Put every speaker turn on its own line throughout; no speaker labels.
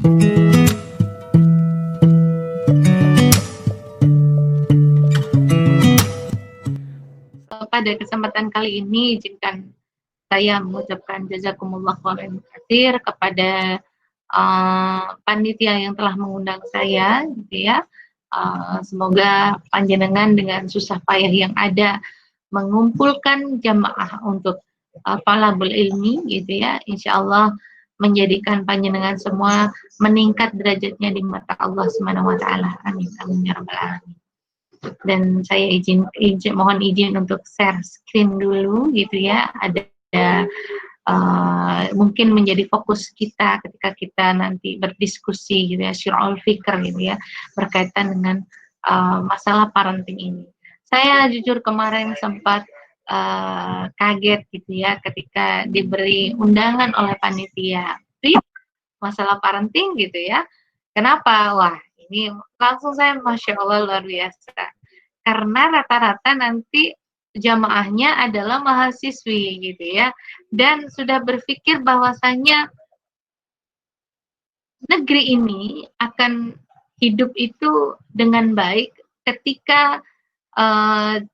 Pada kesempatan kali ini izinkan saya mengucapkan jazakumullah khairan katsir kepada panitia yang telah mengundang saya, gitu ya. Semoga panjenengan dengan susah payah yang ada mengumpulkan jamaah untuk talabul ilmi, gitu ya. Insya Allah menjadikan panjenengan semua meningkat derajatnya di mata Allah Subhanahu wa taala. Amin amin ya rabbal alamin. Dan saya mohon izin untuk share screen dulu, gitu ya. Ada mungkin menjadi fokus kita ketika kita nanti berdiskusi, gitu ya, syir'ul fikr, gitu ya, berkaitan dengan masalah parenting ini. Saya jujur kemarin sempat kaget, gitu ya, ketika diberi undangan oleh panitia masalah parenting, gitu ya. Kenapa? Wah, ini langsung saya Masya Allah luar biasa. Karena rata-rata nanti jamaahnya adalah mahasiswi, gitu ya. Dan sudah berpikir bahwasanya negeri ini akan hidup itu dengan baik ketika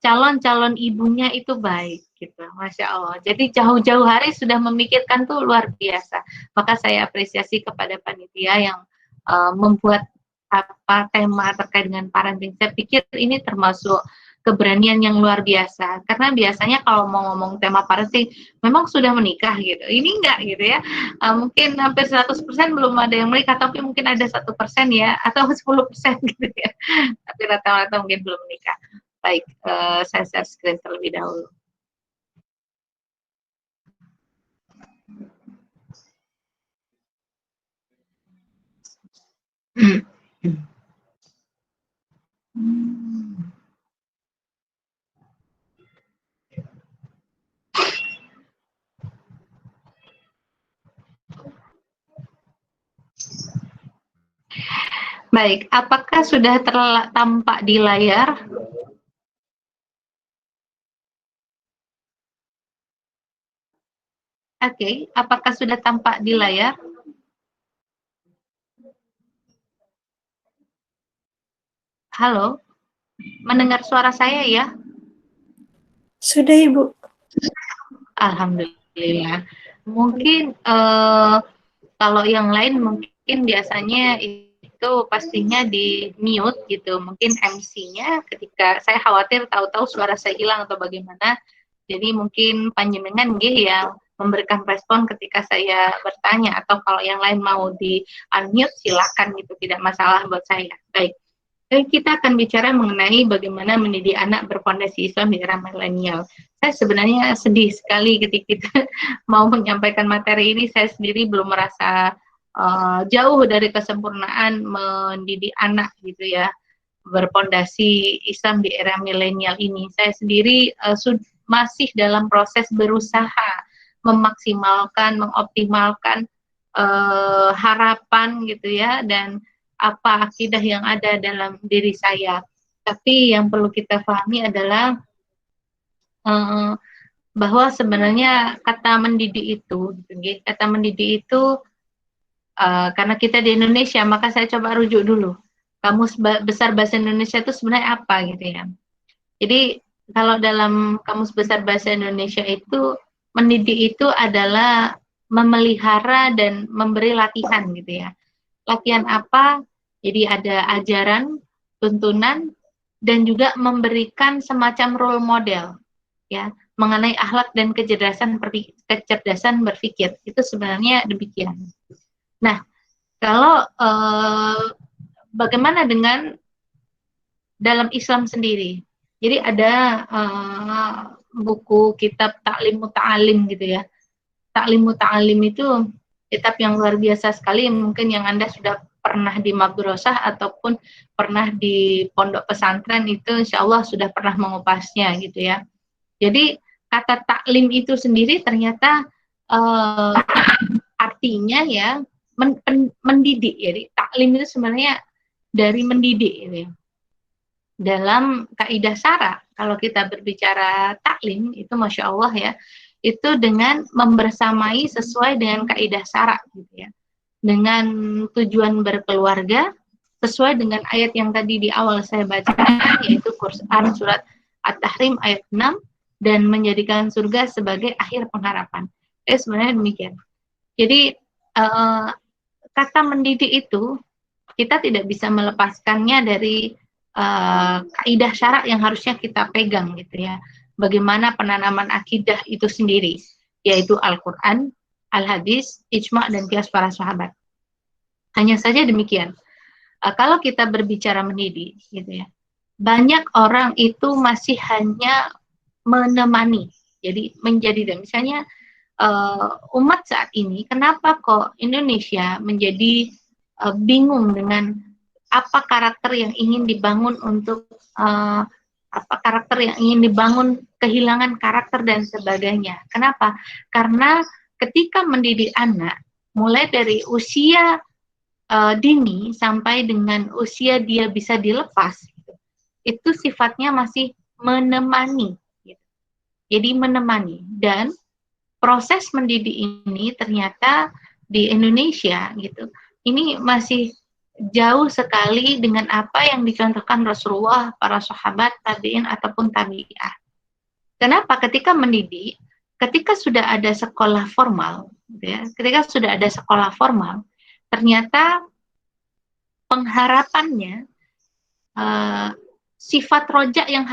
calon-calon ibunya itu baik, gitu. Masya Allah. Jadi jauh-jauh hari sudah memikirkan tuh luar biasa. Maka saya apresiasi kepada panitia yang membuat tema terkait dengan parenting. Saya pikir ini termasuk keberanian yang luar biasa. Karena biasanya kalau mau ngomong tema parenting, memang sudah menikah gitu. Ini enggak gitu ya. Mungkin hampir 100% belum ada yang menikah, tapi mungkin ada 1% ya, atau 10% gitu ya. Tapi rata-rata mungkin belum menikah. Baik, saya share screen terlebih dahulu. Baik, apakah sudah tampak di layar? Oke, apakah sudah tampak di layar? Halo, mendengar suara saya ya?
Sudah, Ibu.
Alhamdulillah. Mungkin kalau yang lain mungkin biasanya itu pastinya di mute gitu. Mungkin MC-nya ketika saya khawatir tahu-tahu suara saya hilang atau bagaimana. Jadi mungkin panjenengan nggih yang memberikan respon ketika saya bertanya, atau kalau yang lain mau di unmute silakan, gitu, tidak masalah buat saya. Baik. Kita akan bicara mengenai bagaimana mendidik anak berfondasi Islam di era milenial. Saya sebenarnya sedih sekali ketika kita mau menyampaikan materi ini. Saya sendiri belum merasa jauh dari kesempurnaan mendidik anak, gitu ya, berfondasi Islam di era milenial ini. Saya sendiri masih dalam proses berusaha memaksimalkan, mengoptimalkan harapan, gitu ya, dan apa akidah yang ada dalam diri saya. Tapi yang perlu kita pahami adalah bahwa sebenarnya kata mendidik itu, gitu, kata mendidik itu karena kita di Indonesia, maka saya coba rujuk dulu. Kamus Besar Bahasa Indonesia itu sebenarnya apa, gitu ya. Jadi kalau dalam Kamus Besar Bahasa Indonesia itu, mendidik itu adalah memelihara dan memberi latihan, gitu ya. Latihan apa? Jadi ada ajaran, tuntunan, dan juga memberikan semacam role model, ya, mengenai akhlak dan kecerdasan berpikir. Itu sebenarnya demikian. Nah, kalau bagaimana dengan dalam Islam sendiri? Jadi ada buku kitab Ta'lim Muta'alim, gitu ya. Ta'lim Muta'alim itu kitab yang luar biasa sekali. Mungkin yang Anda sudah pernah di madrasah ataupun pernah di pondok pesantren itu insya Allah sudah pernah mengupasnya, gitu ya. Jadi kata taklim itu sendiri ternyata artinya ya mendidik. Jadi taklim itu sebenarnya dari mendidik, gitu ya. Dalam kaidah syara, kalau kita berbicara taklim itu Masya Allah ya, itu dengan membersamai sesuai dengan kaidah syara, gitu ya. dengan tujuan berkeluarga sesuai dengan ayat yang tadi di awal saya bacakan, yaitu Quran surat At-Tahrim ayat 6, dan menjadikan surga sebagai akhir pengharapan. Sebenarnya demikian. Jadi kata mendidik itu kita tidak bisa melepaskannya dari kaidah syarak yang harusnya kita pegang gitu ya. Bagaimana penanaman akidah itu sendiri, yaitu Al-Quran, Al-Hadis, Ijma' dan Qiyas para sahabat. Hanya saja demikian. Kalau kita berbicara mendidik, gitu ya, banyak orang itu masih hanya menemani. Jadi menjadi, misalnya umat saat ini, kenapa kok Indonesia menjadi bingung dengan apa karakter yang ingin dibangun untuk apa karakter yang ingin dibangun, kehilangan karakter dan sebagainya. Kenapa? Karena ketika mendidik anak, mulai dari usia dini sampai dengan usia dia bisa dilepas, itu sifatnya masih menemani. Jadi menemani, dan proses mendidik ini ternyata di Indonesia gitu, ini masih jauh sekali dengan apa yang dicontohkan Rasulullah, para sahabat, tabi'in ataupun tabi'ah. Kenapa? Ketika mendidik, ketika sudah ada sekolah formal, ya, ketika sudah ada sekolah formal, ternyata pengharapannya, sifat rojak yang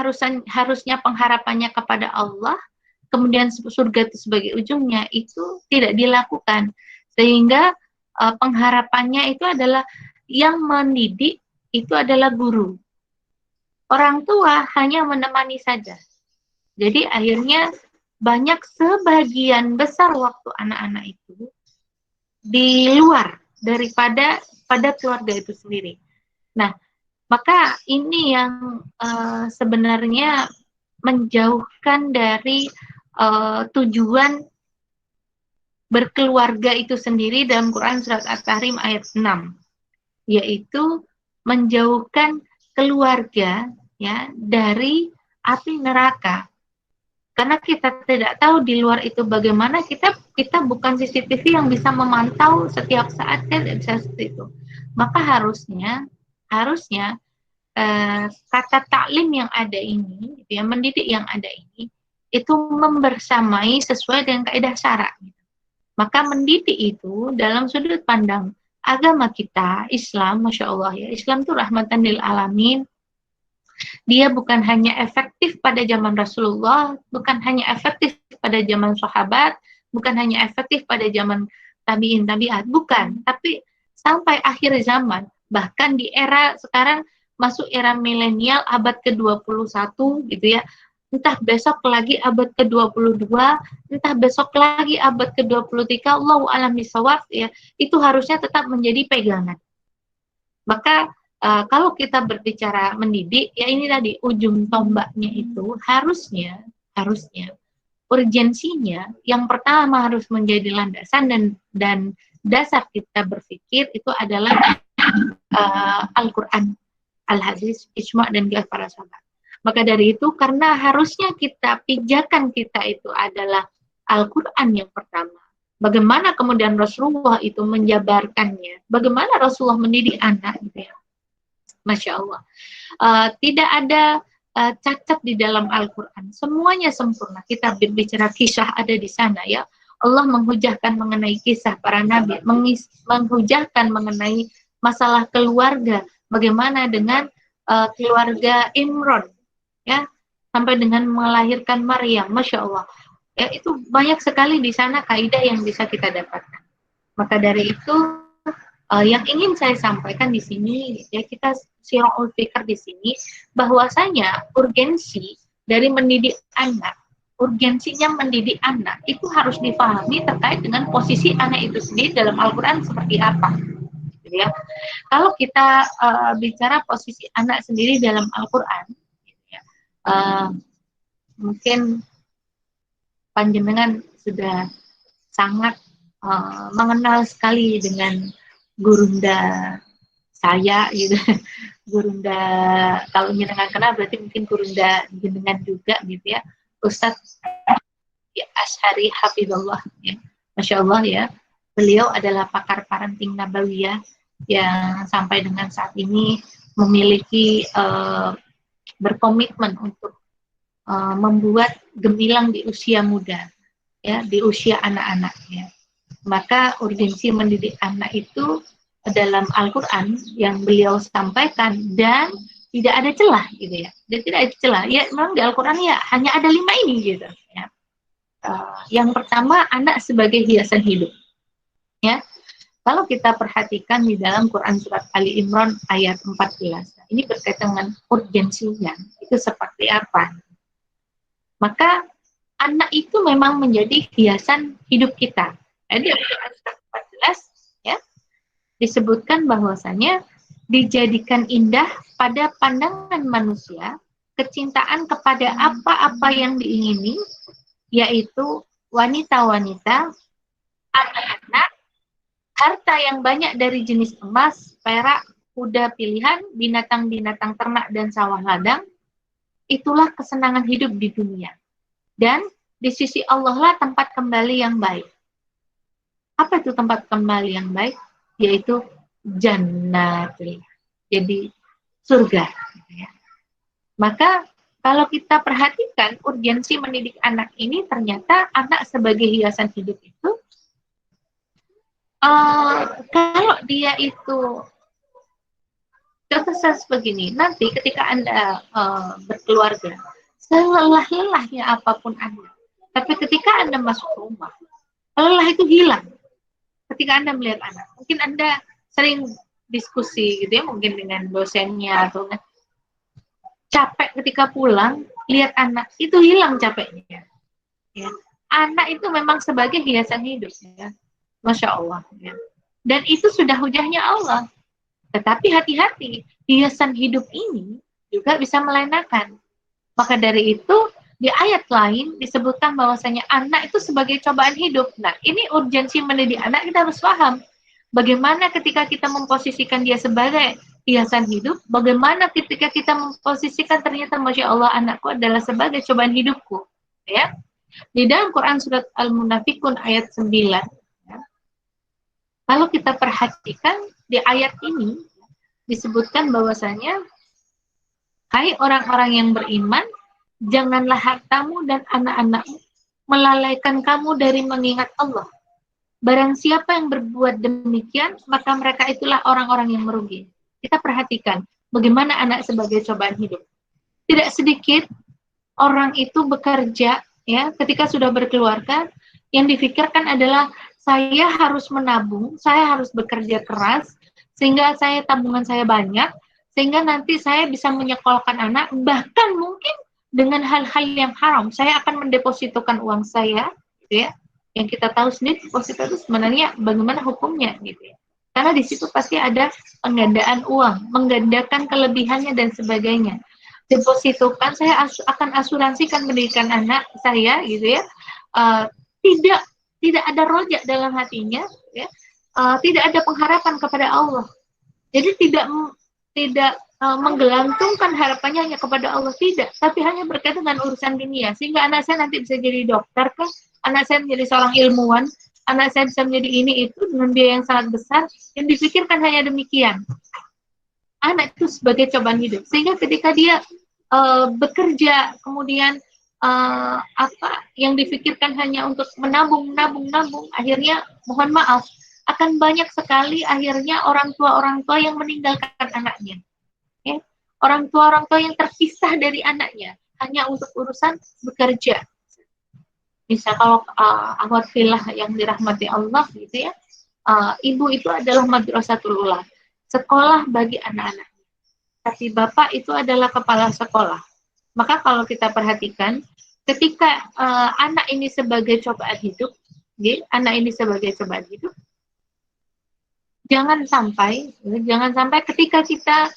harusnya pengharapannya kepada Allah, kemudian surga itu sebagai ujungnya, itu tidak dilakukan. Sehingga pengharapannya itu adalah yang mendidik itu adalah guru. Orang tua hanya menemani saja. Jadi akhirnya banyak, sebagian besar waktu anak-anak itu di luar daripada pada keluarga itu sendiri. Nah, maka ini yang sebenarnya menjauhkan dari tujuan berkeluarga itu sendiri dalam Quran surat At-Tahrim ayat 6, yaitu menjauhkan keluarga ya dari api neraka. Karena kita tidak tahu di luar itu bagaimana, kita bukan CCTV yang bisa memantau setiap saat, kan tidak bisa seperti itu. Maka harusnya kata taklim yang ada ini, ya, mendidik yang ada ini, itu membersamai sesuai dengan kaidah syarak. Maka mendidik itu dalam sudut pandang agama kita, Islam, Masya Allah ya, Islam itu rahmatan lil alamin. Dia bukan hanya efektif pada zaman Rasulullah, bukan hanya efektif pada zaman sahabat, bukan hanya efektif pada zaman tabi'in, tabi'at, bukan. Tapi sampai akhir zaman, bahkan di era sekarang, masuk era milenial abad ke-21 gitu ya, entah besok lagi abad ke-22, entah besok lagi abad ke-23, Allahu a'lam bishawab ya, itu harusnya tetap menjadi pegangan. Maka kalau kita berbicara mendidik, ya ini tadi ujung tombaknya itu harusnya urgensinya yang pertama harus menjadi landasan dan dasar kita berpikir itu adalah Al-Quran, Al-Hadis, Ijma' dan Qiyas para sahabat. Maka dari itu, karena harusnya pijakan kita itu adalah Al-Quran yang pertama. Bagaimana kemudian Rasulullah itu menjabarkannya, bagaimana Rasulullah mendidik anak gitu ya. Masya Allah. Tidak ada cacat di dalam Al-Quran. Semuanya sempurna. Kita berbicara kisah ada di sana ya. Allah menghujahkan mengenai kisah para nabi, menghujahkan mengenai masalah keluarga. Bagaimana dengan keluarga Imran, ya, sampai dengan melahirkan Maryam. Masya Allah. Ya, itu banyak sekali di sana kaidah yang bisa kita dapatkan. Maka dari itu, yang ingin saya sampaikan di sini, ya, kita sira'ul fikr di sini, bahwasanya urgensi dari mendidik anak, urgensinya mendidik anak itu harus dipahami terkait dengan posisi anak itu sendiri dalam Al-Quran seperti apa. Ya. Kalau kita bicara posisi anak sendiri dalam Al-Quran, ya, mungkin panjenengan sudah sangat mengenal sekali dengan gurunda saya gitu. Gurunda, kalau jenengan kenal berarti mungkin gurunda jenengan juga gitu ya, Ustadz ya, Asy'ari Hafizullah ya. Masya Allah ya. Beliau adalah pakar parenting nabawiyah yang sampai dengan saat ini memiliki berkomitmen untuk membuat gemilang di usia muda, ya, di usia anak-anak, ya. Maka urgensi mendidik anak itu dalam Al-Quran yang beliau sampaikan dan tidak ada celah, gitu ya. Dan tidak ada celah. Ya, memang di Al-Quran ya hanya ada 5 ini, gitu. Ya. Yang pertama, anak sebagai hiasan hidup. Ya, kalau kita perhatikan di dalam Quran surat Ali Imran ayat 14, ini berkaitan dengan urgensinya, itu seperti apa? Maka anak itu memang menjadi hiasan hidup kita. Jadi Quran surat 14 ya, disebutkan bahwasanya dijadikan indah pada pandangan manusia kecintaan kepada apa-apa yang diingini, yaitu wanita-wanita, anak-anak, harta yang banyak dari jenis emas, perak, kuda pilihan, binatang-binatang ternak dan sawah ladang, itulah kesenangan hidup di dunia. Dan di sisi Allah lah tempat kembali yang baik. Apa itu tempat kembali yang baik? Yaitu jannatul. Jadi surga. Ya. Maka kalau kita perhatikan urgensi mendidik anak ini, ternyata anak sebagai hiasan hidup itu, kalau dia itu, contoh begini, nanti ketika Anda berkeluarga, selelah-lelahnya apapun Anda, tapi ketika Anda masuk rumah, lelah itu hilang. Ketika Anda melihat anak, mungkin Anda sering diskusi gitu ya, mungkin dengan dosennya atau capek ketika pulang, lihat anak, itu hilang capeknya. Ya. Anak itu memang sebagai hiasan hidup, ya. Masya Allah. Ya. Dan itu sudah hujahnya Allah. Tetapi hati-hati, hiasan hidup ini juga bisa melenakan. Maka dari itu, di ayat lain disebutkan bahwasanya anak itu sebagai cobaan hidup. Nah, ini urgensi mendidik anak, kita harus paham. Bagaimana ketika kita memposisikan dia sebagai hiasan hidup, bagaimana ketika kita memposisikan ternyata Masya Allah anakku adalah sebagai cobaan hidupku. Ya. Di dalam Quran surat Al-Munafikun ayat 9, ya, kalau kita perhatikan di ayat ini disebutkan bahwasanya hai orang-orang yang beriman, janganlah hartamu dan anak-anakmu melalaikan kamu dari mengingat Allah. Barang siapa yang berbuat demikian, maka mereka itulah orang-orang yang merugi. Kita perhatikan bagaimana anak sebagai cobaan hidup. Tidak sedikit orang itu bekerja, ya, ketika sudah berkeluarga, yang difikirkan adalah saya harus menabung, saya harus bekerja keras, sehingga tabungan saya banyak, sehingga nanti saya bisa menyekolahkan anak, bahkan mungkin dengan hal-hal yang haram. Saya akan mendepositokan uang saya, gitu ya. Yang kita tahu sendiri deposito itu sebenarnya bagaimana hukumnya, gitu ya. Karena di situ pasti ada penggandaan uang, menggandakan kelebihannya dan sebagainya. Depositokan, saya akan asuransikan pendidikan anak saya, gitu ya. Tidak ada rojak dalam hatinya, ya. Tidak ada pengharapan kepada Allah. Jadi tidak menggelantungkan harapannya hanya kepada Allah, tidak, tapi hanya berkaitan dengan urusan dunia, sehingga anak saya nanti bisa jadi dokter kah, anak saya menjadi seorang ilmuwan, anak saya bisa menjadi ini itu dengan biaya yang sangat besar, yang dipikirkan hanya demikian. Anak itu sebagai cobaan hidup, sehingga ketika dia bekerja, kemudian yang dipikirkan hanya untuk menabung, akhirnya mohon maaf, akan banyak sekali akhirnya orang tua yang meninggalkan anaknya. Ya. Orang tua yang terpisah dari anaknya hanya untuk urusan bekerja. Misal kalau akhwat fillah yang dirahmati Allah, gitu ya, ibu itu adalah madrasatul ula, sekolah bagi anak-anak. Tapi bapak itu adalah kepala sekolah. Maka kalau kita perhatikan, ketika anak ini sebagai cobaan hidup, jangan sampai ketika kita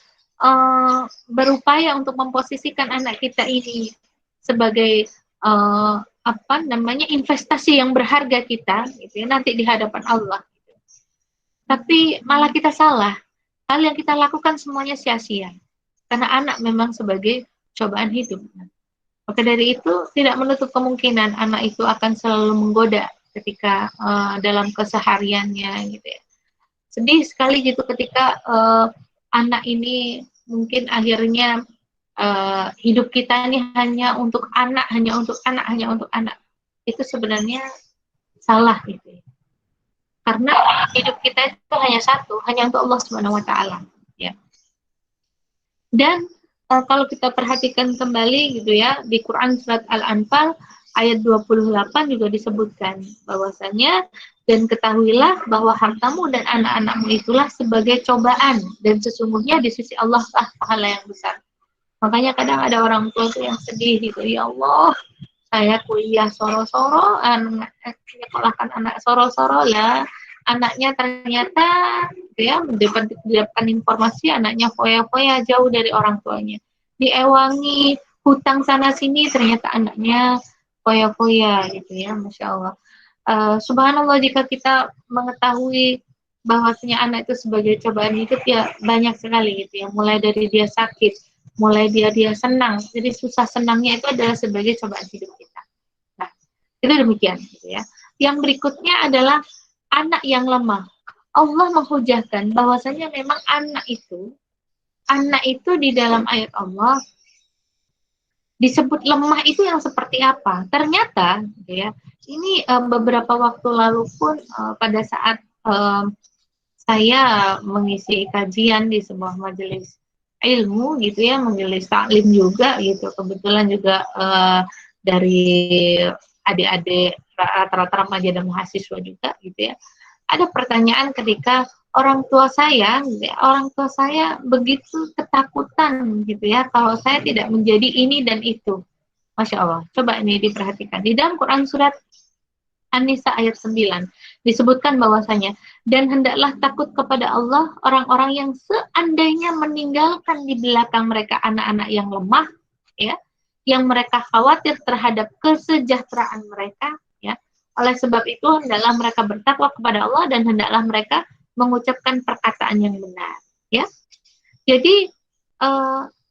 berupaya untuk memposisikan anak kita ini sebagai investasi yang berharga kita, gitu ya, nanti di hadapan Allah. Gitu. Tapi malah kita salah. Hal yang kita lakukan semuanya sia-sia. Karena anak memang sebagai cobaan hidup. Maka dari itu tidak menutup kemungkinan anak itu akan selalu menggoda, ketika dalam kesehariannya gitu ya. Sedih sekali gitu ketika anak ini mungkin akhirnya hidup kita ini hanya untuk anak, hanya untuk anak, hanya untuk anak. Itu sebenarnya salah gitu ya. Karena hidup kita itu hanya satu, hanya untuk Allah Subhanahu wa taala, ya. Dan kalau kita perhatikan kembali gitu ya, di Quran surat Al-Anfal ayat 28 juga disebutkan bahwasanya dan ketahuilah bahwa hartamu dan anak-anakmu itulah sebagai cobaan dan sesungguhnya di sisi Allah lah pahala yang besar. Makanya kadang ada orang tua tuh yang sedih gitu, ya Allah, saya kuliah soro-soro, menyekolahkan anak soro-soro lah, anaknya ternyata ya mendapatkan informasi anaknya foya-foya jauh dari orang tuanya, diewangi hutang sana sini, ternyata anaknya foya-foya gitu ya, Masya Allah. Subhanallah, jika kita mengetahui bahwasanya anak itu sebagai cobaan hidup ya banyak sekali gitu ya, mulai dari dia sakit, mulai dia senang, jadi susah senangnya itu adalah sebagai cobaan hidup kita. Nah, itu demikian gitu ya. Yang berikutnya adalah anak yang lemah. Allah menghujahkan bahwasanya memang anak itu di dalam ayat Allah disebut lemah itu yang seperti apa? Ternyata gitu ya, ini beberapa waktu lalu pun pada saat saya mengisi kajian di sebuah majelis ilmu gitu ya, majelis taklim juga gitu. Kebetulan juga dari adik-adik rata-rata remaja dan mahasiswa juga gitu ya. Ada pertanyaan ketika orang tua saya begitu ketakutan gitu ya kalau saya tidak menjadi ini dan itu. Masya Allah. Coba ini diperhatikan. Di dalam Quran surat An-Nisa ayat 9 disebutkan bahwasanya dan hendaklah takut kepada Allah orang-orang yang seandainya meninggalkan di belakang mereka anak-anak yang lemah ya, yang mereka khawatir terhadap kesejahteraan mereka ya. Oleh sebab itu hendaklah mereka bertakwa kepada Allah dan hendaklah mereka mengucapkan perkataan yang benar ya. Jadi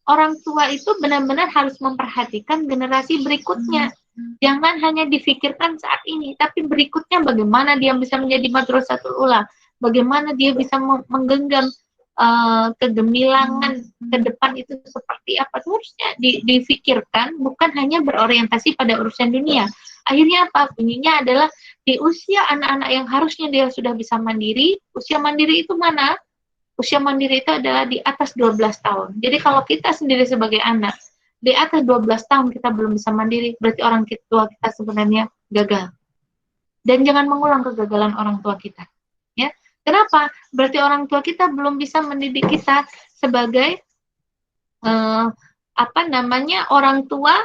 orang tua itu benar-benar harus memperhatikan generasi berikutnya. Jangan hanya difikirkan saat ini, tapi berikutnya bagaimana dia bisa menjadi madrasatul ula, bagaimana dia bisa menggenggam kegemilangan ke depan itu seperti apa. Itu harusnya difikirkan, bukan hanya berorientasi pada urusan dunia. Akhirnya apa? Bunyinya adalah di usia anak-anak yang harusnya dia sudah bisa mandiri, usia mandiri itu mana? Usia mandiri itu adalah di atas 12 tahun. Jadi kalau kita sendiri sebagai anak, di atas 12 tahun kita belum bisa mandiri, berarti orang tua kita sebenarnya gagal. Dan jangan mengulang kegagalan orang tua kita. Ya. Kenapa? Berarti orang tua kita belum bisa mendidik kita sebagai orang tua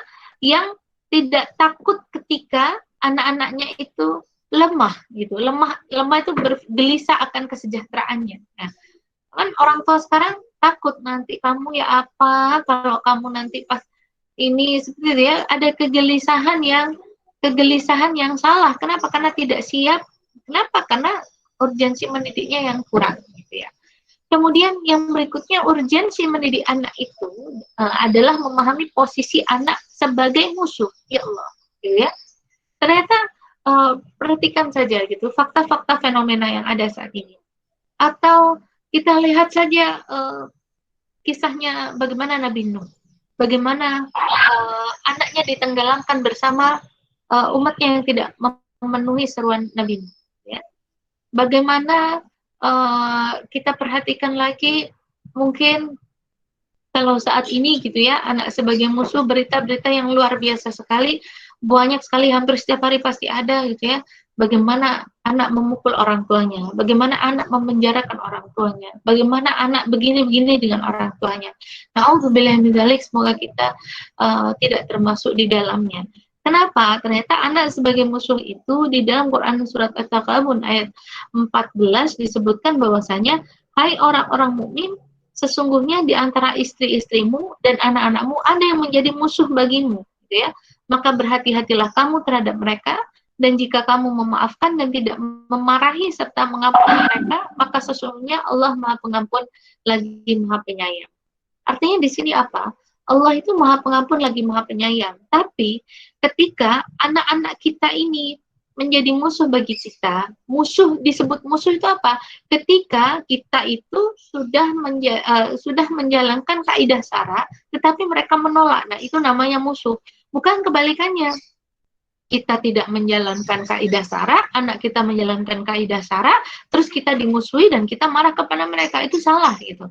yang tidak takut ketika anak-anaknya itu lemah gitu. Lemah itu bergelisah akan kesejahteraannya. Nah, kan orang tua sekarang takut nanti kamu ya apa kalau kamu nanti pas ini seperti itu ya, ada kegelisahan yang salah. Kenapa? Karena tidak siap. Kenapa? Karena urgensi mendidiknya yang kurang gitu ya. Kemudian yang berikutnya, urgensi mendidik anak itu adalah memahami posisi anak sebagai musuh. Ya Allah, gitu ya. Ternyata perhatikan saja gitu fakta-fakta fenomena yang ada saat ini. Atau kita lihat saja kisahnya bagaimana Nabi Nuh, bagaimana anaknya ditenggelamkan bersama umatnya yang tidak memenuhi seruan Nabi Nuh. Ya. Bagaimana kita perhatikan lagi mungkin kalau saat ini gitu ya, anak sebagai musuh, berita-berita yang luar biasa sekali, banyak sekali, hampir setiap hari pasti ada gitu ya. Bagaimana anak memukul orang tuanya, bagaimana anak memenjarakan orang tuanya, bagaimana anak begini-begini dengan orang tuanya. Na'udzubillah min dzalik, semoga kita tidak termasuk di dalamnya. Kenapa? Ternyata anak sebagai musuh itu di dalam Quran surat At-Taghabun ayat 14 disebutkan bahwasanya, hai orang-orang mukmin, sesungguhnya di antara istri-istrimu dan anak-anakmu ada yang menjadi musuh bagimu, gitu ya. Maka berhati-hatilah kamu terhadap mereka, dan jika kamu memaafkan dan tidak memarahi serta mengampuni mereka, maka sesungguhnya Allah Maha Pengampun lagi Maha Penyayang. Artinya di sini apa? Allah itu Maha Pengampun lagi Maha Penyayang. Tapi ketika anak-anak kita ini menjadi musuh bagi kita. Musuh, disebut musuh itu apa? Ketika kita itu sudah menjalankan kaidah syara, tetapi mereka menolak. Nah, itu namanya musuh. Bukan kebalikannya. Kita tidak menjalankan kaidah syara, anak kita menjalankan kaidah syara, terus kita dimusuhi dan kita marah kepada mereka. Itu salah gitu.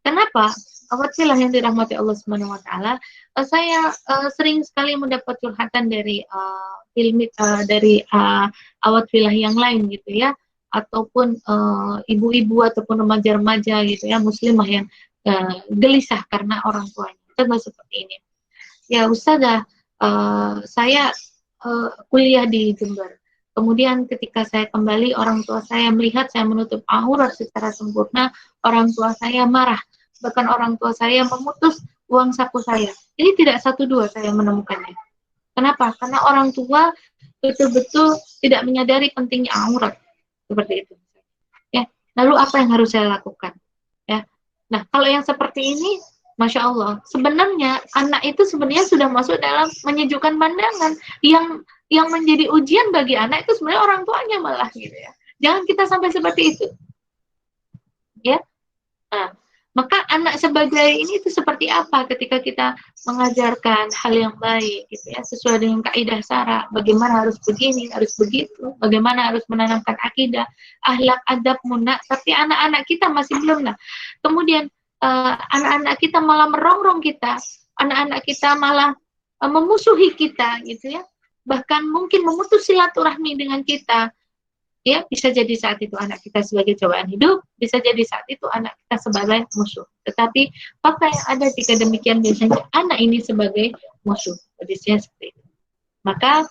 Kenapa? Awatilah yang dirahmati Allah Subhanahu wa taala. Saya sering sekali mendapat curhatan dari awat filah yang lain gitu ya, ataupun ibu-ibu ataupun remaja-remaja gitu ya, muslimah yang gelisah karena orang tuanya. Contoh seperti ini. Ya Ustazah, saya kuliah di Jember. Kemudian ketika saya kembali, orang tua saya melihat saya menutup aurat secara sempurna, orang tua saya marah. Bahkan orang tua saya memutus uang saku saya. Ini tidak satu dua saya menemukannya. Kenapa? Karena orang tua betul-betul tidak menyadari pentingnya aurat. Seperti itu. Ya. Lalu apa yang harus saya lakukan? Ya. Nah, kalau yang seperti ini, Masya Allah, sebenarnya anak itu sebenarnya sudah masuk dalam menyejukkan pandangan. Yang menjadi ujian bagi anak itu sebenarnya orang tuanya malah gitu ya. Jangan kita sampai seperti itu. Ya. Nah, maka anak sebagai ini itu seperti apa ketika kita mengajarkan hal yang baik gitu ya, sesuai dengan kaidah syara, bagaimana harus begini, harus begitu, bagaimana harus menanamkan akidah, akhlak, adab, munak, tapi anak-anak kita masih belum. Nah, kemudian anak-anak kita malah merongrong kita, anak-anak kita malah memusuhi kita gitu ya, bahkan mungkin memutus silaturahmi dengan kita. Ya, bisa jadi saat itu anak kita sebagai cobaan hidup, bisa jadi saat itu anak kita sebagai musuh. Tetapi fakta yang ada jika demikian biasanya anak ini sebagai musuh. Kondisinya seperti itu. Maka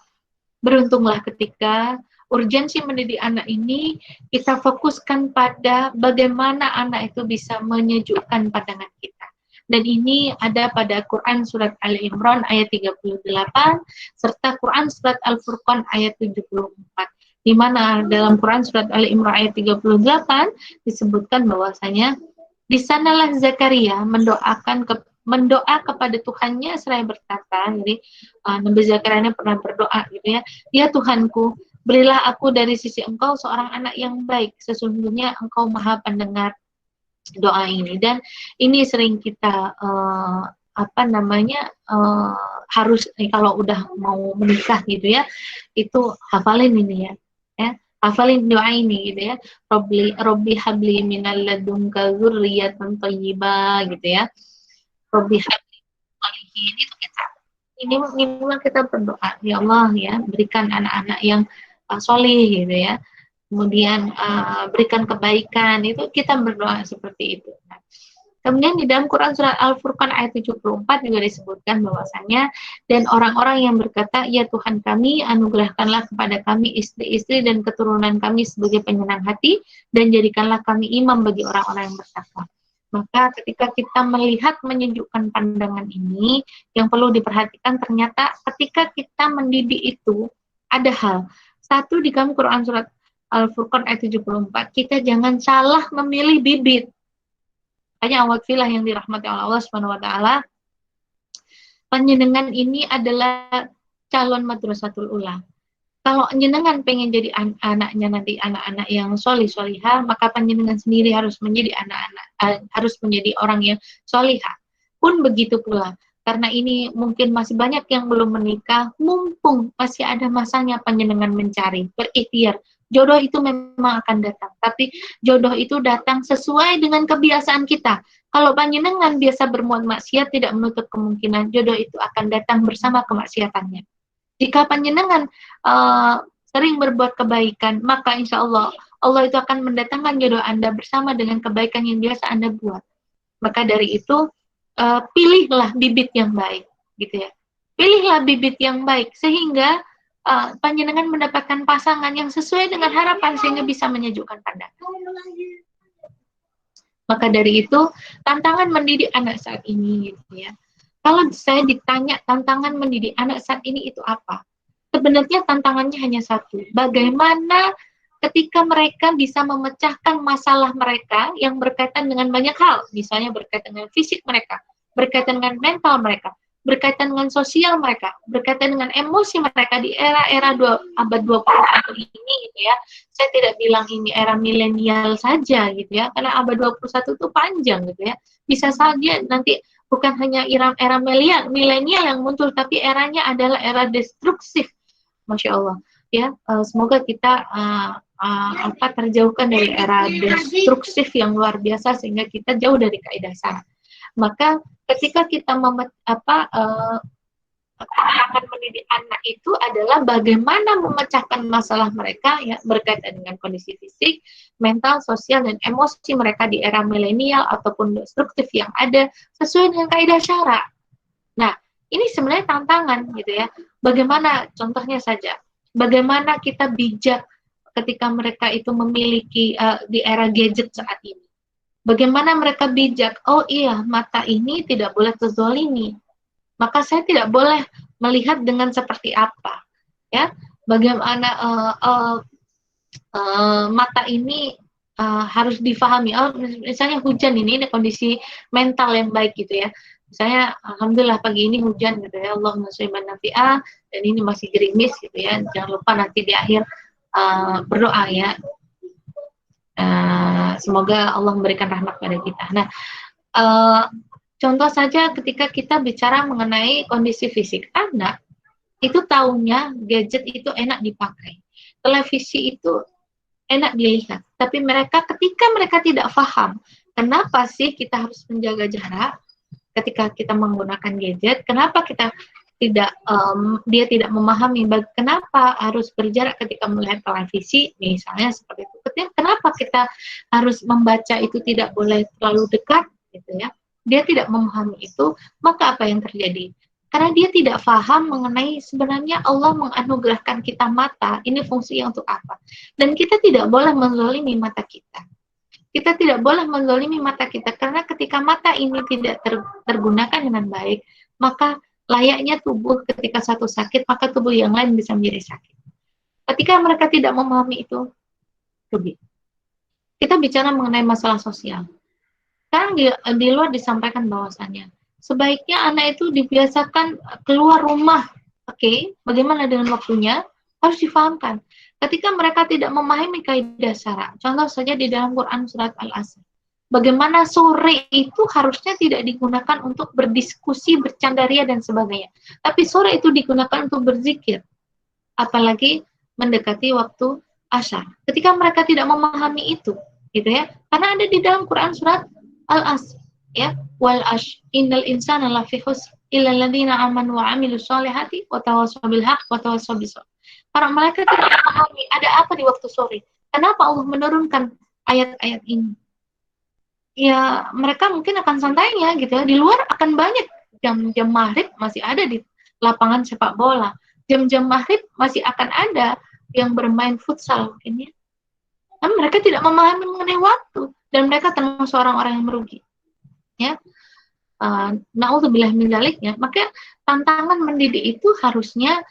beruntunglah ketika urgensi mendidik anak ini kita fokuskan pada bagaimana anak itu bisa menyejukkan pandangan kita. Dan ini ada pada Quran Surat Ali Imran ayat 38 serta Quran Surat Al-Furqan ayat 74. Di mana dalam Quran Surat Ali Imran ayat 38 disebutkan bahwasanya di sanalah Zakaria mendoa kepada Tuhannya seraya berkata, jadi Nabi Zakaria pernah berdoa gitu ya, ya Tuhanku, berilah aku dari sisi Engkau seorang anak yang baik, sesungguhnya Engkau Maha Pendengar doa ini. Dan ini sering kita harus kalau udah mau menikah gitu ya, itu hafalin ini ya, hafalin doa ini gitu ya, Robbi habli minal ladunka dzurriyyatan thayyibah gitu ya, Robbi habli sholihin, itu kita minimal kita berdoa, ya Allah ya, berikan anak-anak yang solih gitu ya, kemudian berikan kebaikan, itu kita berdoa seperti itu. Nah, kemudian di dalam Quran Surat Al-Furqan ayat 74 juga disebutkan bahwasanya, dan orang-orang yang berkata, ya Tuhan kami, anugerahkanlah kepada kami istri-istri dan keturunan kami sebagai penyenang hati, dan jadikanlah kami imam bagi orang-orang yang bertakwa. Maka ketika kita melihat menyejukkan pandangan ini, yang perlu diperhatikan ternyata ketika kita mendidik itu, ada hal. Satu, di dalam Quran Surat Al-Furqan ayat 74, kita jangan salah memilih bibit. Hanya awat filah yang dirahmati oleh Allah Subhanahu wa taala. Panjenengan ini adalah calon madrasatul ula. Kalau jenengan pengen jadi anaknya nanti anak-anak yang solihah, maka panjenengan sendiri harus menjadi harus menjadi orang yang solihah. Pun begitu pula, karena ini mungkin masih banyak yang belum menikah, mumpung masih ada masanya panjenengan mencari, berikhtiar. Jodoh itu memang akan datang, tapi jodoh itu datang sesuai dengan kebiasaan kita. Kalau panjenengan biasa berbuat maksiat, tidak menutup kemungkinan jodoh itu akan datang bersama kemaksiatannya. Jika panjenengan sering berbuat kebaikan, maka insya Allah itu akan mendatangkan jodoh Anda bersama dengan kebaikan yang biasa Anda buat. Maka dari itu pilihlah bibit yang baik, gitu ya. Pilihlah bibit yang baik sehingga panjenengan mendapatkan pasangan yang sesuai dengan harapan sehingga bisa menyejukkan pandangan. Maka dari itu tantangan mendidik anak saat ini, gitu ya. Kalau saya ditanya tantangan mendidik anak saat ini itu apa? Sebenarnya tantangannya hanya satu. Bagaimana ketika mereka bisa memecahkan masalah mereka yang berkaitan dengan banyak hal. Misalnya berkaitan dengan fisik mereka, berkaitan dengan mental mereka. berkaitan dengan sosial mereka, berkaitan dengan emosi mereka di era-era abad 21 ini gitu ya. Saya tidak bilang ini era milenial saja gitu ya, karena abad 21 itu panjang gitu ya. Bisa saja nanti bukan hanya era milenial yang muncul, tapi eranya adalah era destruktif. Masya Allah ya, semoga kita terjauhkan dari era destruktif yang luar biasa sehingga kita jauh dari kaidah sana. Maka ketika kita akan mendidik anak itu adalah bagaimana memecahkan masalah mereka ya, berkaitan dengan kondisi fisik, mental, sosial, dan emosi mereka di era milenial ataupun destruktif yang ada sesuai dengan kaidah syara. Nah, ini sebenarnya tantangan gitu ya. Bagaimana contohnya saja, bagaimana kita bijak ketika mereka itu memiliki di era gadget saat ini. Bagaimana mereka bijak, oh iya, mata ini tidak boleh terzolimi, maka saya tidak boleh melihat dengan seperti apa, ya. Bagaimana mata ini harus difahami. Oh, misalnya hujan ini kondisi mental yang baik gitu ya. Misalnya, alhamdulillah pagi ini hujan gitu ya, Allahumma sholli ala nabi'ah, dan ini masih gerimis gitu ya. Jangan lupa nanti di akhir berdoa ya. Semoga Allah memberikan rahmat pada kita. Nah, contoh saja ketika kita bicara mengenai kondisi fisik anak, itu taunya gadget itu enak dipakai, televisi itu enak dilihat, tapi ketika mereka tidak paham, kenapa sih kita harus menjaga jarak ketika kita menggunakan gadget, kenapa kita dia tidak memahami kenapa harus berjarak ketika melihat televisi, misalnya seperti itu. Kenapa kita harus membaca itu tidak boleh terlalu dekat, gitu ya? Dia tidak memahami itu, maka apa yang terjadi? Karena dia tidak paham mengenai sebenarnya Allah menganugerahkan kita mata, ini fungsinya untuk apa? Dan kita tidak boleh menzalimi mata kita. Kita tidak boleh menzalimi mata kita, karena ketika mata ini tidak tergunakan dengan baik, maka layaknya tubuh ketika satu sakit, maka tubuh yang lain bisa menjadi sakit. Ketika mereka tidak memahami itu, rugi. Kita bicara mengenai masalah sosial. Sekarang di luar disampaikan bahwasannya, sebaiknya anak itu dibiasakan keluar rumah. Oke, bagaimana dengan waktunya? Harus difahamkan. Ketika mereka tidak memahami kaidah syara, contoh saja di dalam Quran surat Al-Asr. Bagaimana sore itu harusnya tidak digunakan untuk berdiskusi, bercandaria, dan sebagainya. Tapi sore itu digunakan untuk berzikir. Apalagi mendekati waktu asyar. Ketika mereka tidak memahami itu, gitu ya. Karena ada di dalam Quran surat Al-Asr, ya. Wal ash innal insana lafi khusr illa alladziina aamanu wa 'amilus shalihati wa tawassaw bil haqq wa tawassaw bis sabr. Para malaikat tidak memahami ada apa di waktu sore. Kenapa Allah menurunkan ayat-ayat ini? Ya mereka mungkin akan santainya gitu ya. Di luar akan banyak jam-jam maghrib masih ada di lapangan sepak bola. Jam-jam maghrib masih akan ada yang bermain futsal mungkin ya. Tapi mereka tidak memahami mengenai waktu dan mereka termasuk orang-orang yang merugi. Ya. Na'udzubillah min dzaliknya. Maka tantangan mendidik itu harusnya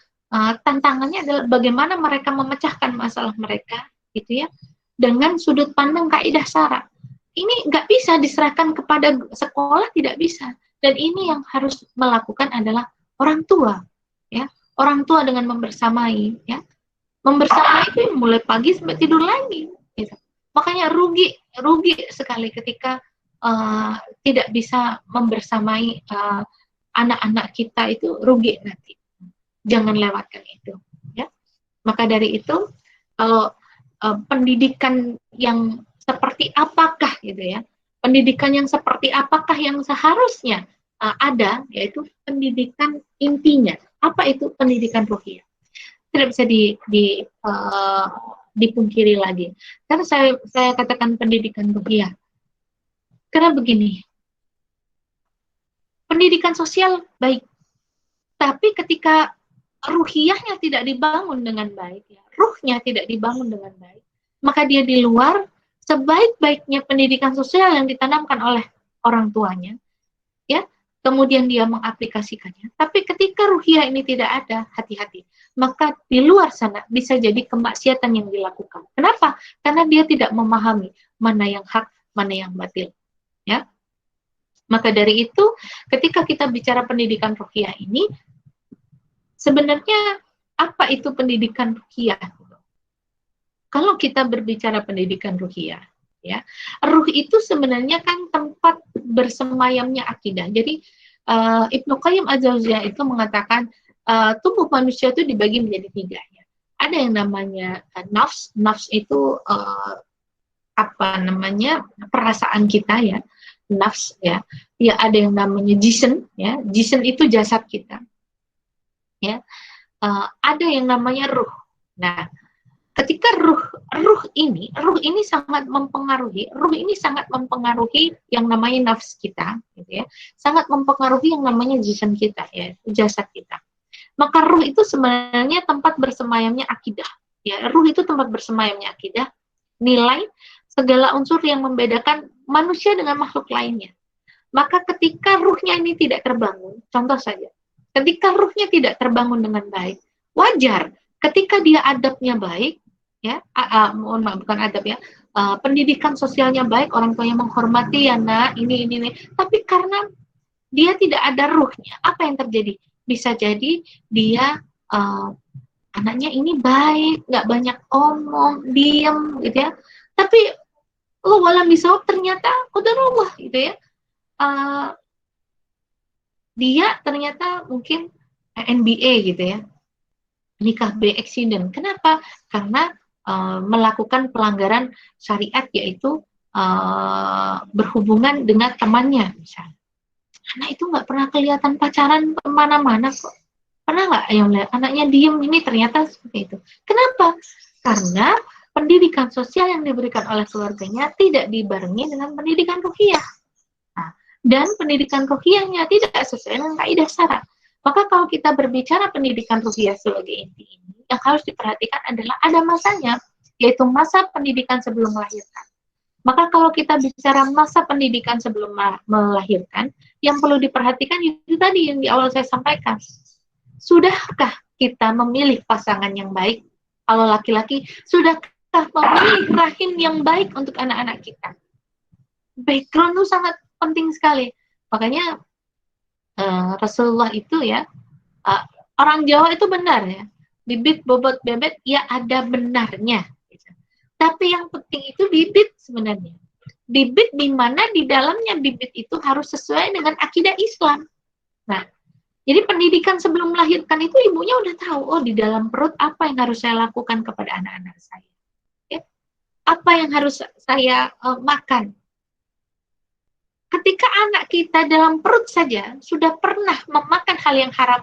tantangannya adalah bagaimana mereka memecahkan masalah mereka gitu ya dengan sudut pandang kaidah syara. Ini nggak bisa diserahkan kepada sekolah, tidak bisa. Dan ini yang harus melakukan adalah orang tua, ya. Orang tua dengan membersamai, ya. Membersamai itu mulai pagi sampai tidur lagi. Gitu. Makanya rugi sekali ketika tidak bisa membersamai anak-anak kita, itu rugi nanti. Jangan lewatkan itu, ya. Maka dari itu, kalau pendidikan yang seperti apakah gitu ya, pendidikan yang seperti apakah yang seharusnya ada, yaitu pendidikan intinya. Apa itu pendidikan ruhiyah? Tidak bisa dipungkiri lagi. Karena saya katakan pendidikan ruhiyah. Karena begini, pendidikan sosial baik, tapi ketika ruhiyahnya tidak dibangun dengan baik, ya, ruhnya tidak dibangun dengan baik, maka dia di luar sebaik-baiknya pendidikan sosial yang ditanamkan oleh orang tuanya, ya, kemudian dia mengaplikasikannya. Tapi ketika ruhiyah ini tidak ada, hati-hati. Maka di luar sana bisa jadi kemaksiatan yang dilakukan. Kenapa? Karena dia tidak memahami mana yang hak, mana yang batil. Ya. Maka dari itu, ketika kita bicara pendidikan ruqyah ini, sebenarnya apa itu pendidikan ruqyah? Kalau kita berbicara pendidikan ruqyah, ya, ruh itu sebenarnya kan tempat bersemayamnya akidah. Jadi Ibnu Qayyim Az-Jauziyah itu mengatakan tubuh manusia itu dibagi menjadi 3. Ya. Ada yang namanya nafs. Nafs itu perasaan kita, ya, nafs, ya. Ya, ada yang namanya jism, ya. Jism itu jasad kita, ya. Ada yang namanya ruh. Nah, ketika ruh ini sangat mempengaruhi yang namanya nafs kita, gitu ya. Sangat mempengaruhi yang namanya jism kita, ya, jasad kita. Maka ruh itu sebenarnya tempat bersemayamnya akidah, ya. Ruh itu tempat bersemayamnya akidah, nilai, segala unsur yang membedakan manusia dengan makhluk lainnya. Maka ketika ruhnya ini tidak terbangun, contoh saja, ketika ruhnya tidak terbangun dengan baik, wajar ketika dia adabnya baik, ya, mohon maaf, bukan adab, ya, pendidikan sosialnya baik, orang tuanya menghormati, ya nak, ini, tapi karena dia tidak ada ruhnya, apa yang terjadi? Bisa jadi dia anaknya ini baik, nggak banyak omong, diem, gitu ya, tapi walam bisawab ternyata qadarullah, gitu ya. Dia ternyata mungkin NBA, gitu ya, nikah by accident. Kenapa? Karena melakukan pelanggaran syariat, yaitu berhubungan dengan temannya, misalnya. Anak itu nggak pernah kelihatan pacaran kemana-mana kok. Pernah nggak yang lihat anaknya diem, ini ternyata seperti itu. Kenapa? Karena pendidikan sosial yang diberikan oleh keluarganya tidak dibarengi dengan pendidikan ruqyah. Nah, dan pendidikan ruqyahnya tidak sesuai dengan kaidah syara. Maka kalau kita berbicara pendidikan ruqyah sebagai inti ini, yang harus diperhatikan adalah ada masanya, yaitu masa pendidikan sebelum melahirkan. Maka kalau kita bicara masa pendidikan sebelum melahirkan, yang perlu diperhatikan itu tadi yang di awal saya sampaikan. Sudahkah kita memilih pasangan yang baik? Kalau laki-laki, sudahkah memilih rahim yang baik untuk anak-anak kita? Background itu sangat penting sekali. Makanya Rasulullah itu, ya, orang Jawa itu benar, ya, bibit bobot bebet, ya ada benarnya. Tapi yang penting itu bibit sebenarnya. Bibit di mana di dalamnya bibit itu harus sesuai dengan akidah Islam. Nah, jadi pendidikan sebelum melahirkan itu ibunya udah tahu, oh di dalam perut apa yang harus saya lakukan kepada anak-anak saya. Ya? Apa yang harus saya makan. Ketika anak kita dalam perut saja sudah pernah memakan hal yang haram,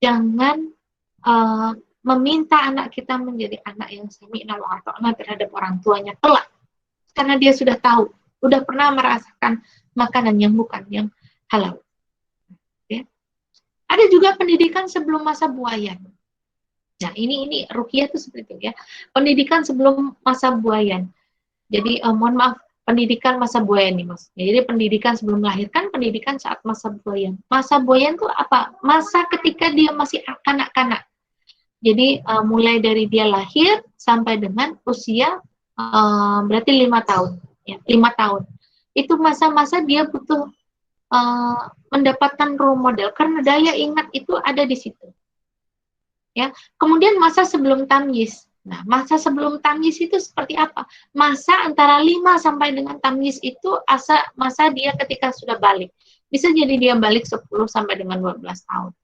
jangan meminta anak kita menjadi anak yang sami'na wa ata'na terhadap orang tuanya kelak. Karena dia sudah tahu, sudah pernah merasakan makanan yang bukan yang halal. Ya. Ada juga pendidikan sebelum masa buayan. Nah, ini ruqyah itu seperti itu, ya. Pendidikan sebelum masa buayan. Jadi mohon maaf, pendidikan masa buayan nih, Mas. Jadi pendidikan sebelum melahirkan, pendidikan saat masa buayan. Masa buayan itu apa? Masa ketika dia masih kanak-kanak. Jadi mulai dari dia lahir sampai dengan usia berarti 5 tahun, ya, 5 tahun. Itu masa-masa dia butuh mendapatkan role model karena daya ingat itu ada di situ. Ya, kemudian masa sebelum tamyiz. Nah, masa sebelum tamyiz itu seperti apa? Masa antara 5 sampai dengan tamyiz itu masa dia ketika sudah balik. Bisa jadi dia balik 10 sampai dengan 12 tahun.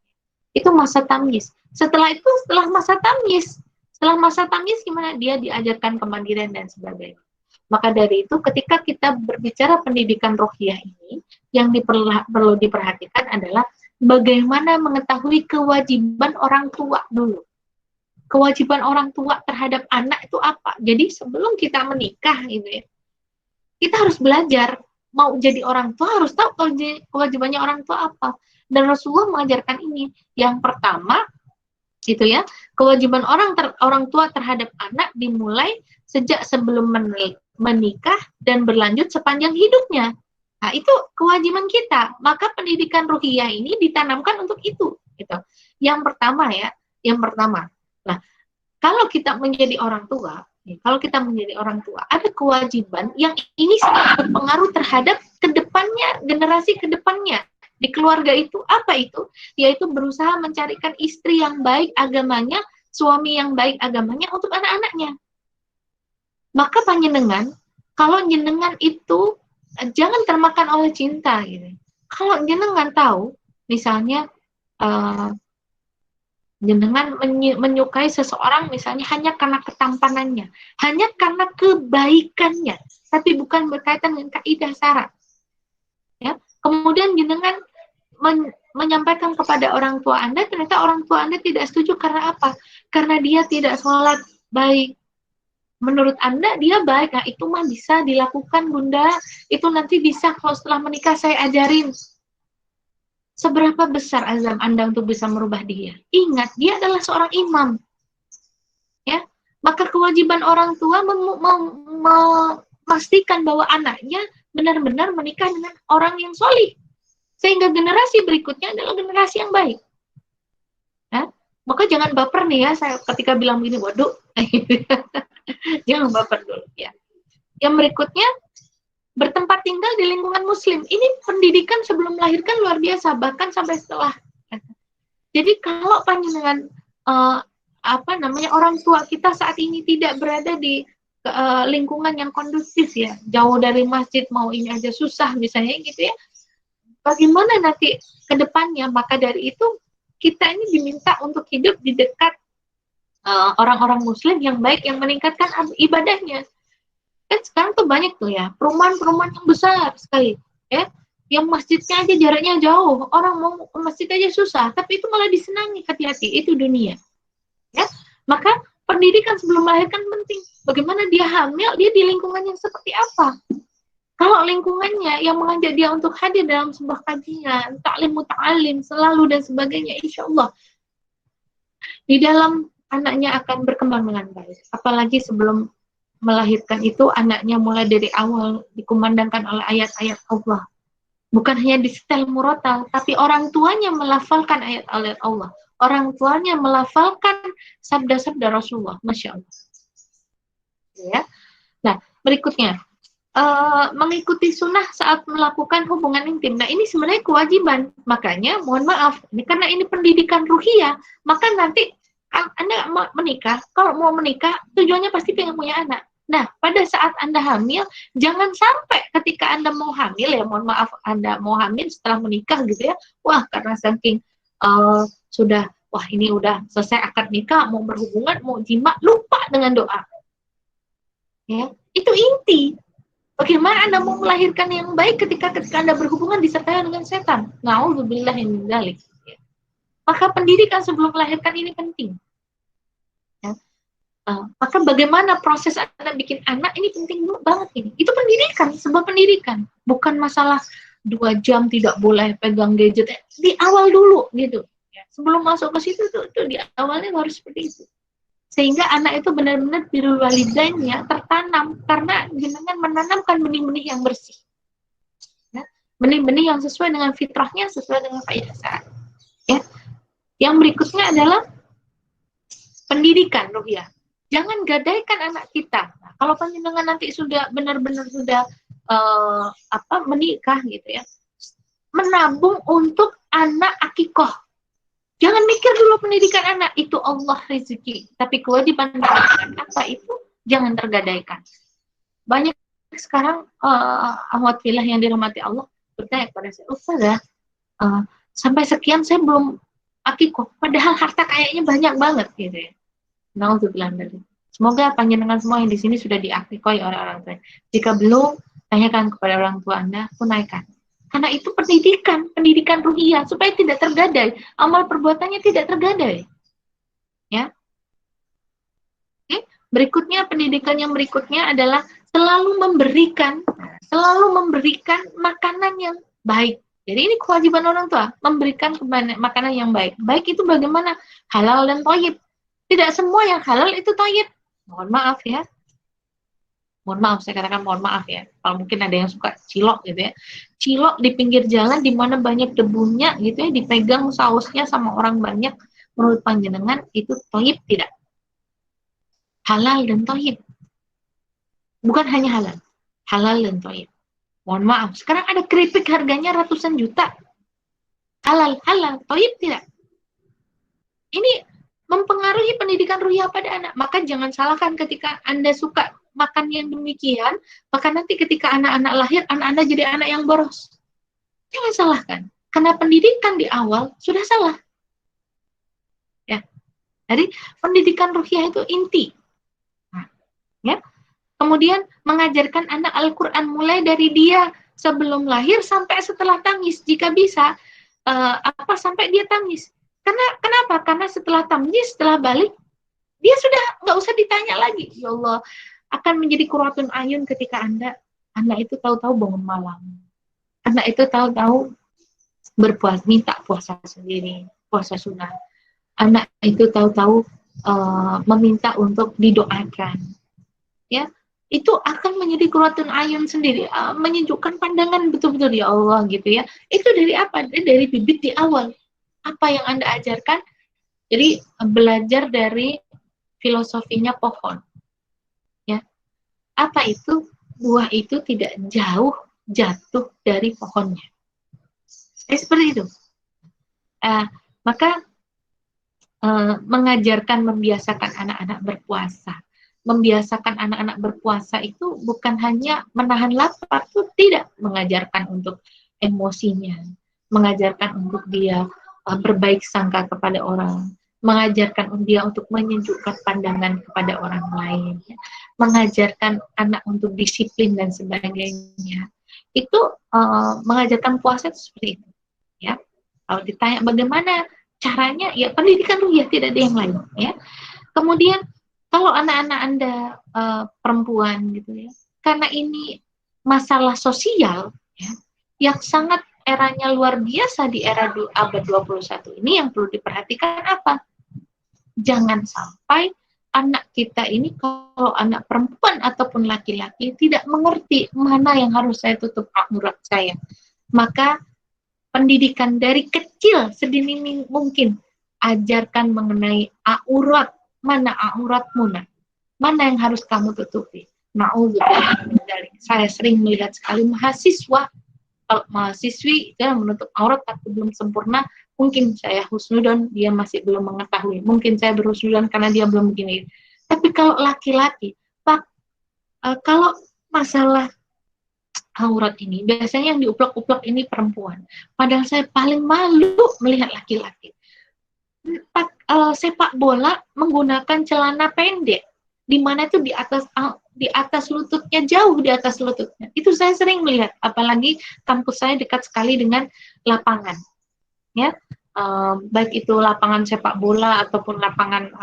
Itu masa tamyiz. Setelah masa tamyiz gimana? Dia diajarkan kemandirian dan sebagainya. Maka dari itu ketika kita berbicara pendidikan ruqyah ini, yang perlu diperhatikan adalah bagaimana mengetahui kewajiban orang tua dulu. Kewajiban orang tua terhadap anak itu apa? Jadi sebelum kita menikah gitu, ya, kita harus belajar. Mau jadi orang tua harus tahu kewajibannya orang tua apa. Dan Rasulullah mengajarkan ini. Yang pertama, gitu ya, kewajiban orang tua terhadap anak dimulai sejak sebelum menikah dan berlanjut sepanjang hidupnya. Nah, itu kewajiban kita. Maka pendidikan ruqyah ini ditanamkan untuk itu. Gitu. Yang pertama, ya, yang pertama. Nah, kalau kita menjadi orang tua, ada kewajiban yang ini sangat berpengaruh terhadap kedepannya, generasi kedepannya di keluarga itu apa itu? Yaitu berusaha mencarikan istri yang baik agamanya, suami yang baik agamanya untuk anak-anaknya. Maka panjenengan, kalau jenengan itu jangan termakan oleh cinta gitu. Kalau jenengan tahu, misalnya jenengan menyukai seseorang misalnya hanya karena ketampanannya, hanya karena kebaikannya, tapi bukan berkaitan dengan kaidah syarat. Ya, kemudian jenengan menyampaikan kepada orang tua Anda, ternyata orang tua Anda tidak setuju karena apa? Karena dia tidak sholat baik. Menurut Anda dia baik, nah itu mah bisa dilakukan Bunda, itu nanti bisa kalau setelah menikah saya ajarin. Seberapa besar azam Anda untuk bisa merubah dia? Ingat, dia adalah seorang imam. Ya, maka kewajiban orang tua memastikan bahwa anaknya benar-benar menikah dengan orang yang solih. Sehingga generasi berikutnya adalah generasi yang baik. Ya, maka jangan baper nih ya, saya ketika bilang begini, waduh, jangan baper dulu ya. Yang berikutnya, bertempat tinggal di lingkungan muslim. Ini pendidikan sebelum melahirkan luar biasa, bahkan sampai setelah. Jadi kalau panjenengan orang tua kita saat ini tidak berada di lingkungan yang kondusif ya, jauh dari masjid, mau ini aja susah misalnya gitu ya. Bagaimana nanti ke depannya? Maka dari itu kita ini diminta untuk hidup di dekat orang-orang muslim yang baik, yang meningkatkan ibadahnya. Kan sekarang tuh banyak tuh ya, perumahan-perumahan yang besar sekali, ya, yang masjidnya aja jaraknya jauh, orang mau ke masjid aja susah, tapi itu malah disenangi, hati-hati, itu dunia. Ya, maka pendidikan sebelum melahirkan penting. Bagaimana dia hamil, dia di lingkungan yang seperti apa? Kalau lingkungannya yang mengajak dia untuk hadir dalam sebuah kajian, taklim muta'alim, selalu dan sebagainya, insya Allah di dalam anaknya akan berkembang dengan baik. Apalagi sebelum melahirkan itu anaknya mulai dari awal dikumandangkan oleh ayat-ayat Allah. Bukan hanya disetel murotal, tapi orang tuanya melafalkan ayat-ayat Allah. Orang tuanya melafalkan sabda-sabda Rasulullah. Masya Allah. Ya. Nah, berikutnya. Mengikuti sunnah saat melakukan hubungan intim. Nah, ini sebenarnya kewajiban. Makanya, mohon maaf, karena ini pendidikan ruhiyah, maka nanti Anda menikah, kalau mau menikah, tujuannya pasti pengen punya anak. Nah, pada saat Anda hamil, jangan sampai ketika Anda mau hamil, ya mohon maaf, Anda mau hamil setelah menikah gitu ya, wah karena saking sudah, wah ini udah selesai akad nikah, mau berhubungan, mau jima, lupa dengan doa. Ya, itu inti. Bagaimana Anda mau melahirkan yang baik ketika Anda berhubungan disertai dengan setan? Na'udzubillahi min dzalik. Maka pendidikan sebelum melahirkan ini penting. Ya. Maka bagaimana proses Anda bikin anak ini penting banget ini. Itu pendidikan, sebuah pendidikan. Bukan masalah 2 jam tidak boleh pegang gadget. Di awal dulu gitu. Ya. Sebelum masuk ke situ tuh di awalnya harus seperti itu. Sehingga anak itu benar-benar birrul walidainnya tertanam karena dengan menanamkan benih-benih yang bersih, ya, benih-benih yang sesuai dengan fitrahnya, sesuai dengan kaidah syar'i. Ya. Yang berikutnya adalah pendidikan ruhiyah. Jangan gadaikan anak kita. Nah, kalau panjenengan nanti sudah benar-benar sudah menikah gitu ya, menabung untuk anak akikoh. Jangan mikir dulu pendidikan anak, itu Allah rezeki. Tapi kewajiban pendidikan apa itu, jangan tergadaikan. Banyak sekarang ahwat fillah yang dirahmati Allah bertanya kepada saya, Ustazah, sampai sekian saya belum akikoh. Padahal harta kayaknya banyak banget gitu ya. Nauzubillah dari. Semoga panjenengan semua yang di sini sudah diakikohi oleh orang tua. Jika belum, tanyakan kepada orang tua Anda, tunaikan. Karena itu pendidikan ruhiyah supaya tidak tergadai, amal perbuatannya tidak tergadai. Ya. Oke. Berikutnya, pendidikan yang berikutnya adalah selalu memberikan makanan yang baik. Jadi ini kewajiban orang tua, memberikan makanan yang baik. Baik itu bagaimana? Halal dan thayyib. Tidak semua yang halal itu thayyib. Mohon maaf ya. Mohon maaf, saya katakan mohon maaf ya. Kalau mungkin ada yang suka cilok gitu ya. Cilok di pinggir jalan di mana banyak debunya gitu ya, dipegang sausnya sama orang banyak, menurut panjenengan itu thayyib tidak? Halal dan thayyib. Bukan hanya halal dan thayyib. Mohon maaf, sekarang ada keripik harganya ratusan juta. Halal, toib tidak? Ini mempengaruhi pendidikan ruhiyah pada anak. Maka jangan salahkan ketika Anda suka makan yang demikian, maka nanti ketika anak-anak lahir, anak-anak jadi anak yang boros. Jangan salahkan. Karena pendidikan di awal sudah salah. Ya. Jadi pendidikan ruhiyah itu inti. Nah, ya. Kemudian mengajarkan anak Al-Quran mulai dari dia sebelum lahir sampai setelah tangis. Jika bisa, sampai dia tangis. Kenapa? Karena setelah tamyiz, setelah balik, dia sudah nggak usah ditanya lagi. Ya Allah, akan menjadi qurratun ayun ketika anak itu tahu-tahu bangun malam. Anak itu tahu-tahu berpuasa, minta puasa sendiri, puasa sunnah. Anak itu tahu-tahu meminta untuk didoakan. Ya, itu akan menjadi qurratun ayun sendiri, menyejukkan pandangan betul-betul ya Allah gitu ya. Itu dari apa? Dari bibit di awal. Apa yang Anda ajarkan? Jadi belajar dari filosofinya pohon. Ya. Apa itu? Buah itu tidak jauh jatuh dari pohonnya. Seperti itu. Maka mengajarkan, membiasakan anak-anak berpuasa. Membiasakan anak-anak berpuasa itu bukan hanya menahan lapar, itu tidak. Mengajarkan untuk emosinya, mengajarkan untuk dia berbaik sangka kepada orang, mengajarkan dia untuk menyejukkan pandangan kepada orang lain, ya. Mengajarkan anak untuk disiplin dan sebagainya. Itu mengajarkan puasa itu seperti itu. Ya. Kalau ditanya bagaimana caranya, ya pendidikan ruhiyah, tidak ada yang lain. Ya. Kemudian kalau anak-anak Anda perempuan gitu ya, karena ini masalah sosial ya, yang sangat eranya luar biasa di era abad 21 ini, yang perlu diperhatikan apa? Jangan sampai anak kita ini, kalau anak perempuan ataupun laki-laki, tidak mengerti mana yang harus saya tutup aurat saya. Maka pendidikan dari kecil sedini mungkin, ajarkan mengenai aurat, mana auratmu, mana yang harus kamu tutupi. Na'udzubillah. Saya sering melihat sekali mahasiswa, kalau mahasiswi dia menutup aurat tapi belum sempurna, mungkin saya husnudon, dia masih belum mengetahui, mungkin saya berhusnudon karena dia belum begini. Tapi kalau laki-laki, kalau masalah aurat ini, biasanya yang diuplak-uplak ini perempuan, padahal saya paling malu melihat laki-laki sepak bola menggunakan celana pendek, di mana itu di atas lututnya, jauh di atas lututnya. Itu saya sering melihat, apalagi kampus saya dekat sekali dengan lapangan, ya, baik itu lapangan sepak bola ataupun lapangan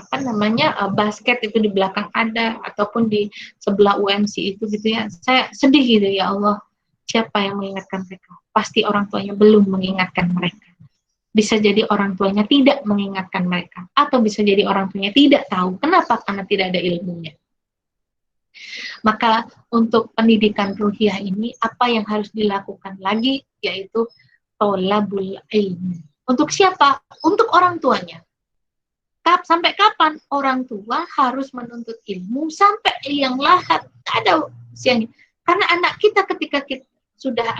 basket, itu di belakang ada, ataupun di sebelah UMC itu gitu ya. Saya sedih gitu, ya Allah, siapa yang mengingatkan mereka? Pasti orang tuanya belum mengingatkan mereka. Bisa jadi orang tuanya tidak mengingatkan mereka, atau bisa jadi orang tuanya tidak tahu. Kenapa? Karena tidak ada ilmunya. Maka untuk pendidikan ruhiyah ini, apa yang harus dilakukan lagi, yaitu tolabul ilmu. Untuk siapa? Untuk orang tuanya. Sampai kapan orang tua harus menuntut ilmu? Sampai liang lahat. Ada usianya. Karena anak kita, ketika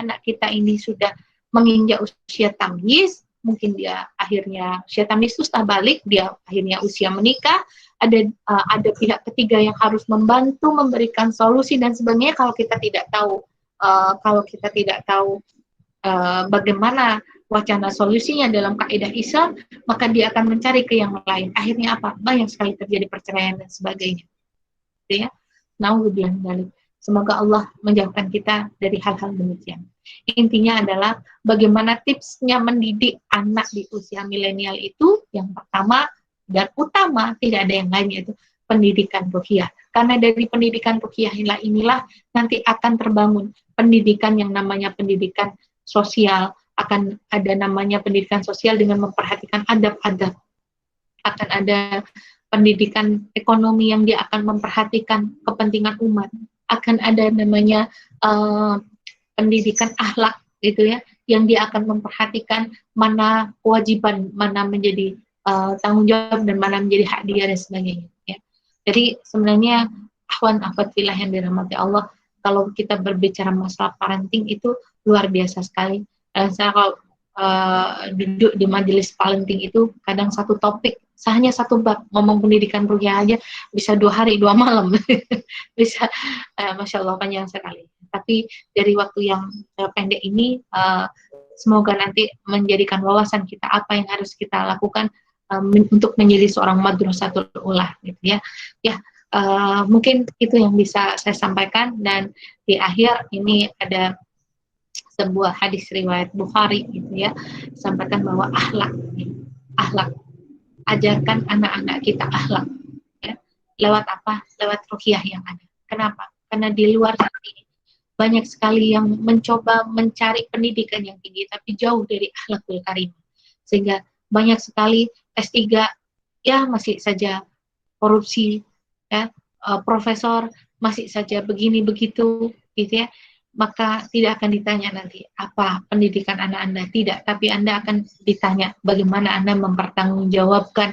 anak kita ini sudah menginjak usia tamyiz, mungkin dia akhirnya usia tamyiz itu setelah balik, dia akhirnya usia menikah, ada pihak ketiga yang harus membantu, memberikan solusi dan sebagainya. Kalau kita tidak tahu bagaimana wacana solusinya dalam kaidah Islam, maka dia akan mencari ke yang lain. Akhirnya apa? Banyak sekali terjadi perceraian dan sebagainya. Ya. Nauzubillah min dzalik. Semoga Allah menjauhkan kita dari hal-hal demikian. Intinya adalah bagaimana tipsnya mendidik anak di usia milenial itu. Yang pertama dan utama, tidak ada yang lain, yaitu pendidikan ruhiyah. Karena dari pendidikan ruhiyah inilah nanti akan terbangun pendidikan yang namanya pendidikan sosial. Akan ada namanya pendidikan sosial dengan memperhatikan adab-adab. Akan ada pendidikan ekonomi yang dia akan memperhatikan kepentingan umat. Akan ada namanya pendidikan akhlak gitu ya, yang dia akan memperhatikan mana kewajiban, mana menjadi tanggung jawab, dan mana menjadi hak dia dan sebagainya. Ya. Jadi sebenarnya akhwan akhwat fillah yang dirahmati Allah, kalau kita berbicara masalah parenting itu luar biasa sekali. Dan saya kalau duduk di majelis parenting itu kadang satu topik, hanya satu bab, ngomong pendidikan rupiah aja bisa 2 hari 2 malam, bisa, masya Allah panjang sekali. Tapi dari waktu yang pendek ini, semoga nanti menjadikan wawasan kita apa yang harus kita lakukan untuk menjadi seorang madrasatul ulah, gitu ya. Ya, mungkin itu yang bisa saya sampaikan, dan di akhir ini ada sebuah hadis riwayat Bukhari, gitu ya, sampaikan bahwa akhlak, ajarkan anak-anak kita akhlak, ya. Lewat apa? Lewat ruqyah yang ada. Kenapa? Karena di luar saat ini banyak sekali yang mencoba mencari pendidikan yang tinggi tapi jauh dari akhlakul karimah, sehingga banyak sekali S3 ya masih saja korupsi, ya, profesor masih saja begini begitu, gitu ya. Maka tidak akan ditanya nanti apa pendidikan anak Anda, tidak, tapi Anda akan ditanya bagaimana Anda mempertanggungjawabkan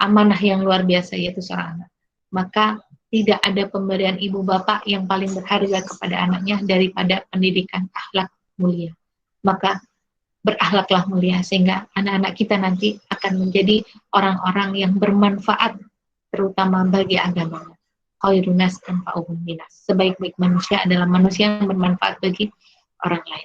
amanah yang luar biasa, yaitu seorang anak. Maka tidak ada pemberian ibu bapak yang paling berharga kepada anaknya daripada pendidikan akhlak mulia. Maka berakhlaklah mulia, sehingga anak-anak kita nanti akan menjadi orang-orang yang bermanfaat, terutama bagi agama. Khairunas anfa'uhum linnas. Sebaik-baik manusia adalah manusia yang bermanfaat bagi orang lain.